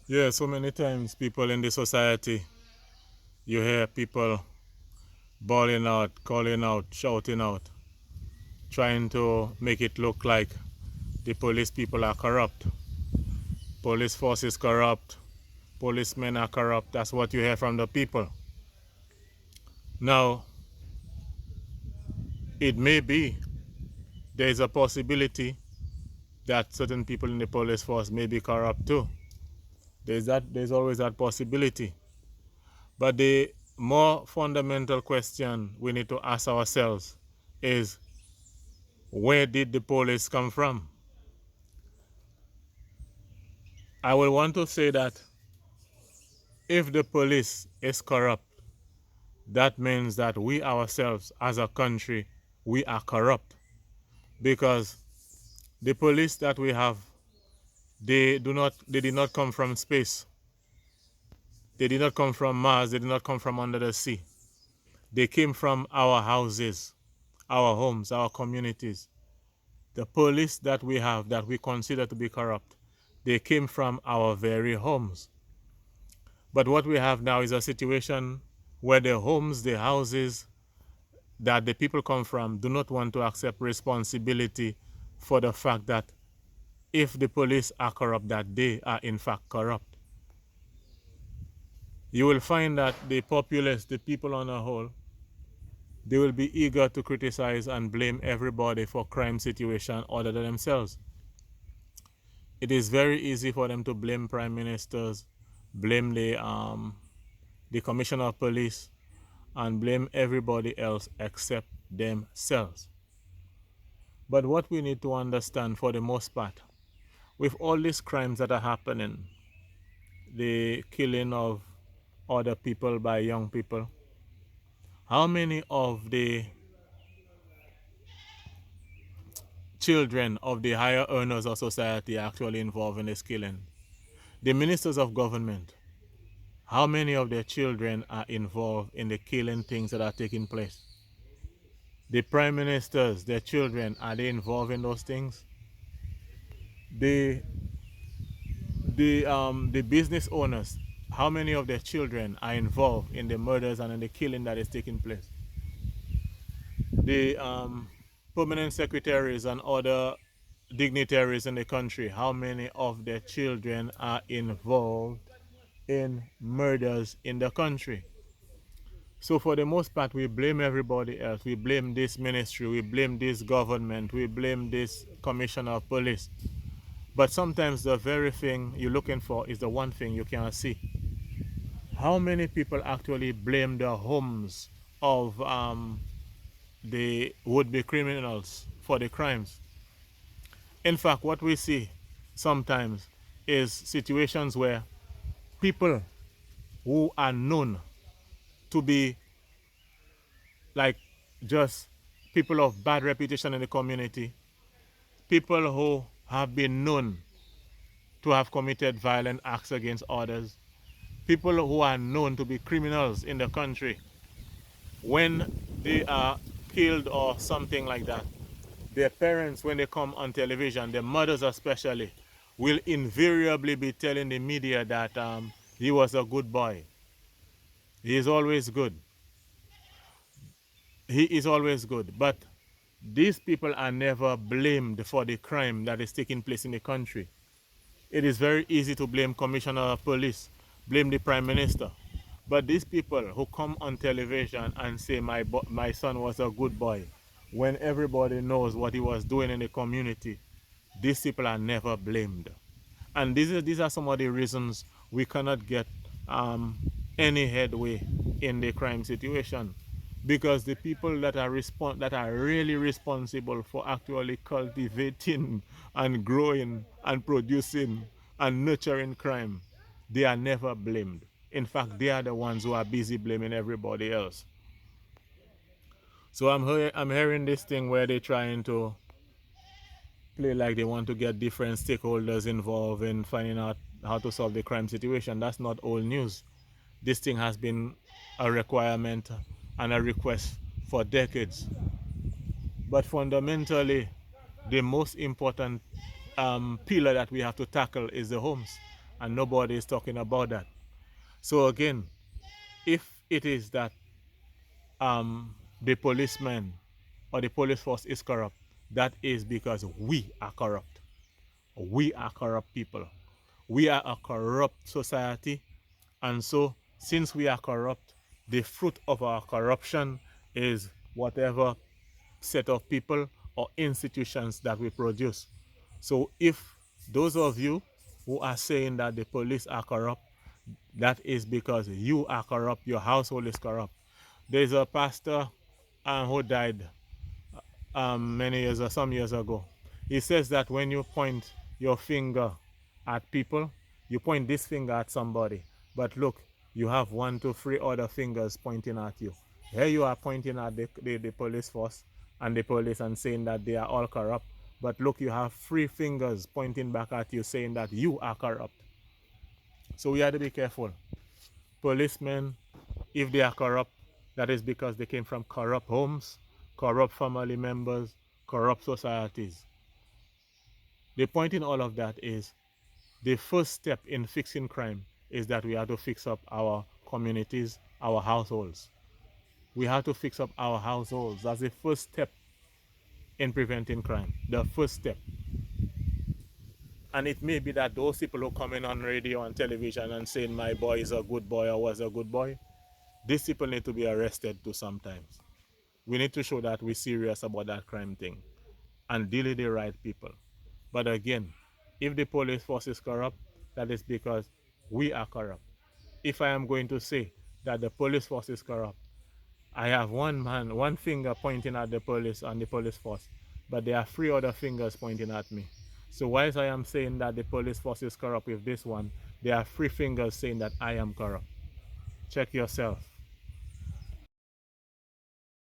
Yeah, so many times people in the society, you hear people bawling out, calling out, shouting out, trying to make it look like the police people are corrupt, police force is corrupt, policemen are corrupt. That's what you hear from the people. Now, it may be there is a possibility that certain people in the police force may be corrupt too. There's always that possibility. But the more fundamental question we need to ask ourselves is, where did the police come from? I will want to say that if the police is corrupt, that means that we ourselves as a country, we are corrupt, because the police that we have, they did not come from space. They did not come from Mars, they did not come from under the sea. They came from our houses, our homes, our communities. The police that we have that we consider to be corrupt, they came from our very homes. But what we have now is a situation where the homes, the houses that the people come from do not want to accept responsibility for the fact that if the police are corrupt, that they are in fact corrupt. You will find that the populace, the people on a whole, they will be eager to criticize and blame everybody for crime situation other than themselves. It is very easy for them to blame prime ministers, blame the commissioner of police, and blame everybody else except themselves. But what we need to understand for the most part, with all these crimes that are happening, the killing of other people by young people, how many of the children of the higher earners of society are actually involved in this killing? The ministers of government, how many of their children are involved in the killing things that are taking place? The prime ministers, their children, are they involved in those things? The the business owners, how many of their children are involved in the murders and in the killing that is taking place? The permanent secretaries and other dignitaries in the country, how many of their children are involved in murders in the country? So for the most part, we blame everybody else. We blame this ministry, we blame this government, we blame this commissioner of police. But sometimes the very thing you're looking for is the one thing you cannot see. How many people actually blame the homes of the would-be criminals for the crimes? In fact, what we see sometimes is situations where people who are known to be like just people of bad reputation in the community, people who have been known to have committed violent acts against others, people who are known to be criminals in the country, when they are killed or something like that, their parents, when they come on television, their mothers especially, will invariably be telling the media that he was a good boy. He is always good. He is always good. But these people are never blamed for the crime that is taking place in the country. It is very easy to blame Commissioner of Police, blame the Prime Minister. But these people who come on television and say my son was a good boy, when everybody knows what he was doing in the community, these people are never blamed. And these are some of the reasons we cannot get any headway in the crime situation, because the people that are really responsible for actually cultivating and growing and producing and nurturing crime, they are never blamed. In fact, they are the ones who are busy blaming everybody else. So I'm hearing this thing where they're trying to play like they want to get different stakeholders involved in finding out how to solve the crime situation. That's not old news. This thing has been a requirement and a request for decades. But fundamentally, the most important pillar that we have to tackle is the homes. and nobody is talking about that. So again, if it is that the policeman or the police force is corrupt, that is because we are corrupt. We are corrupt people. We are a corrupt society, and so since we are corrupt, the fruit of our corruption is whatever set of people or institutions that we produce. So if those of you who are saying that the police are corrupt, that is because you are corrupt, your household is corrupt. There's a pastor who died many years or some years ago. He says that when you point your finger at people, you point this finger at somebody, but look, you have 1 to 3 other fingers pointing at you. Here you are pointing at the police force and the police and saying that they are all corrupt, but look, you have 3 fingers pointing back at you saying that you are corrupt. So we have to be careful. Policemen, if they are corrupt, that is because they came from corrupt homes, corrupt family members, corrupt societies. The point in all of that is the first step in fixing crime is that we have to fix up our communities, our households. We have to fix up our households. That's the first step in preventing crime. The first step. And it may be that those people who come in on radio and television and saying my boy is a good boy or was a good boy, these people need to be arrested too sometimes. We need to show that we're serious about that crime thing and deal with the right people. But again, if the police force is corrupt, that is because we are corrupt. If I am going to say that the police force is corrupt, I have one finger pointing at the police and the police force, but there are 3 other fingers pointing at me. So whilst I am saying that the police force is corrupt with this one, there are 3 fingers saying that I am corrupt. Check yourself.